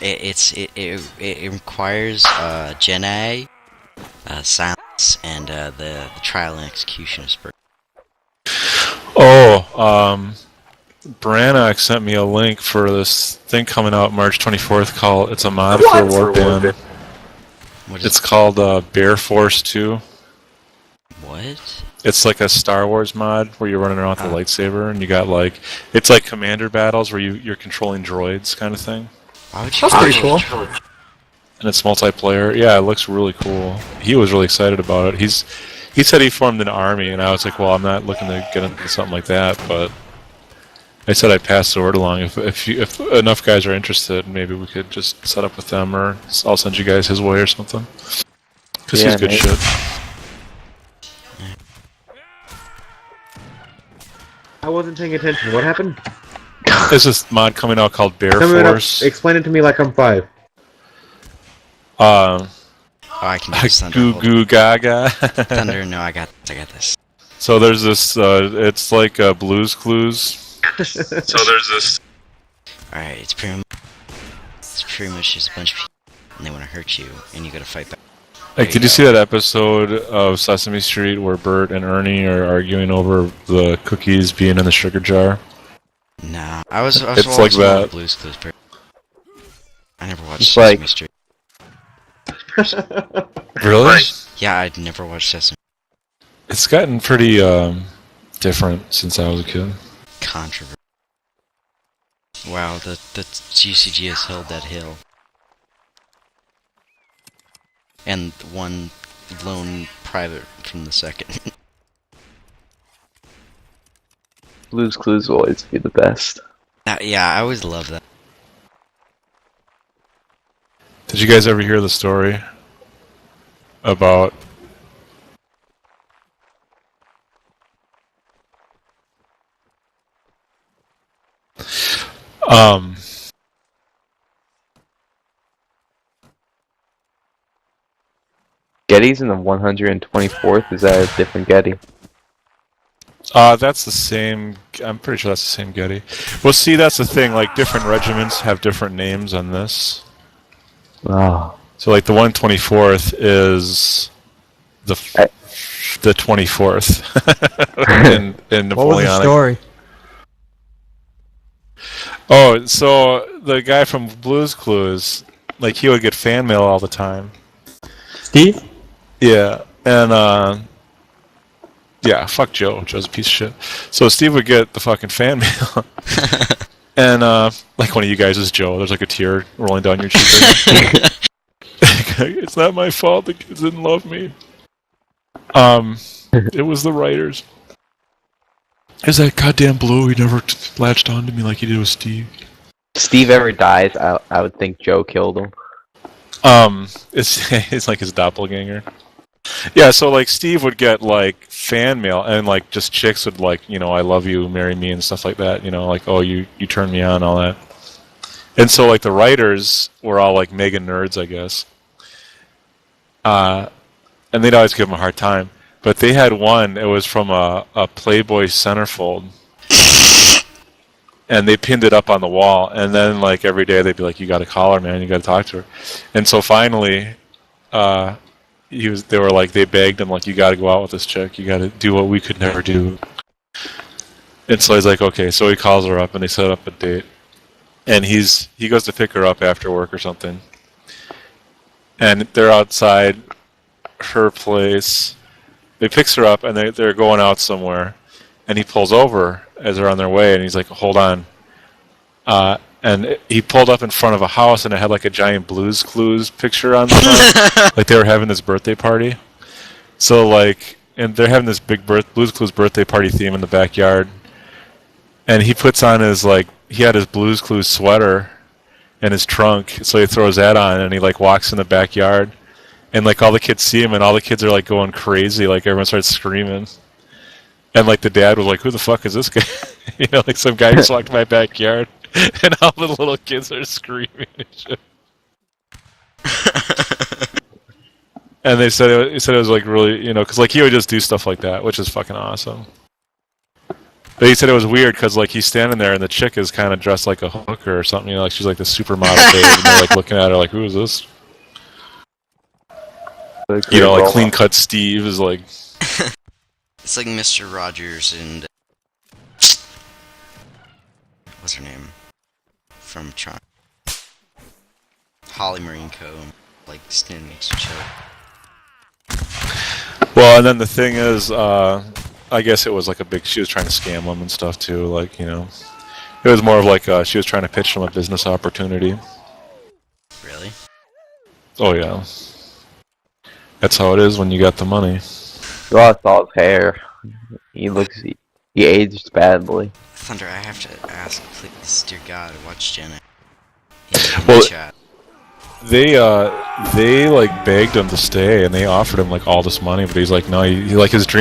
It requires Gen A, silence, and the trial and execution of Spur. Oh, Brannock sent me a link for this thing coming out March 24th called, it's a mod for Warband. It's called Bear Force 2. What? It's like a Star Wars mod where you're running around with a lightsaber and you got like, it's like commander battles where you're controlling droids kind of thing. Why would you That's pretty cool. And it's multiplayer. Yeah, it looks really cool. He was really excited about it. He said he formed an army, and I was like, well, I'm not looking to get into something like that, but I said I'd pass the word along. If enough guys are interested, maybe we could just set up with them, or I'll send you guys his way or something. Because he's good shit. I wasn't paying attention. What happened? There's this mod coming out called Bear Force. Explain it to me like I'm 5. Oh, I can do Thunder. Goo goo gaga. Thunder, no, I got this. So there's this, it's like Blue's Clues. So there's this... Alright, it's pretty much just a bunch of people, and they want to hurt you, and you gotta fight back. Like, did you see that episode of Sesame Street where Bert and Ernie are arguing over the cookies being in the sugar jar? No, I was it's like that. Blue's Clues. I never watched Sesame Street. Really? Yeah, I'd never watched Sesame. It's gotten pretty different since I was a kid. Controversy. Wow, the GCG has held that hill. And one lone private from the second. Blue's Clues will always be the best. Yeah, I always love that. Did you guys ever hear the story about Getty's in the 124th? Is that a different Getty? that's the same. I'm pretty sure that's the same Getty. Well, see, that's the thing. Like, different regiments have different names on this. Oh. So, like, the 124th is the 24th in Napoleonic. What was the story? Oh, so the guy from Blue's Clues, like, he would get fan mail all the time. Steve? Yeah, and yeah, fuck Joe. Joe's a piece of shit. So Steve would get the fucking fan mail, and like one of you guys is Joe. There's like a tear rolling down your cheek. It's not my fault. The kids didn't love me. It was the writers. Is that goddamn Blue? He never latched on to me like he did with Steve. If Steve ever dies, I would think Joe killed him. It's like his doppelganger. Yeah, so like Steve would get like fan mail, and like just chicks would like, you know, I love you, marry me, and stuff like that. You know, like, oh, you turn me on, all that. And so like the writers were all like mega nerds, I guess. And they'd always give him a hard time. But they had one. It was from a Playboy centerfold. And they pinned it up on the wall, and then like every day they'd be like, "You got to call her, man. You got to talk to her." And so finally, they were like, they begged him like, "You got to go out with this chick. You got to do what we could never do." And so he's like, "Okay." So he calls her up, and they set up a date. And he goes to pick her up after work or something. And they're outside her place. They picks her up, and they're going out somewhere. And he pulls over as they're on their way, and he's like, "Hold on." And he pulled up in front of a house, and it had like a giant Blue's Clues picture on the front. Like they were having this birthday party. So like, and they're having this big Blue's Clues birthday party theme in the backyard. And he puts on his he had his Blue's Clues sweater in his trunk, so he throws that on, and he like walks in the backyard, and like all the kids see him, and all the kids are like going crazy, like everyone starts screaming. And like the dad was like, "Who the fuck is this guy?" You know, like some guy just walked in my backyard, and all the little kids are screaming and shit. And he said it was like really, you know, because like he would just do stuff like that, which is fucking awesome. But he said it was weird because like he's standing there and the chick is kind of dressed like a hooker or something. You know, like she's like the supermodel babe, and they're like looking at her like, who is this? You know, like clean cut Steve is like. It's like Mr. Rogers and what's her name from Tron? Holly Marine Co. Like standing next to each other. Well, and then the thing is, I guess it was like a big. She was trying to scam them and stuff too. Like you know, it was more of like she was trying to pitch them a business opportunity. Really? Oh yeah, that's how it is when you got the money. You lost all his hair. He aged badly. Thunder, I have to ask, please, dear God, watch Jenna. Well, Chat. they like begged him to stay and they offered him like all this money, but he's like, no, he like his dream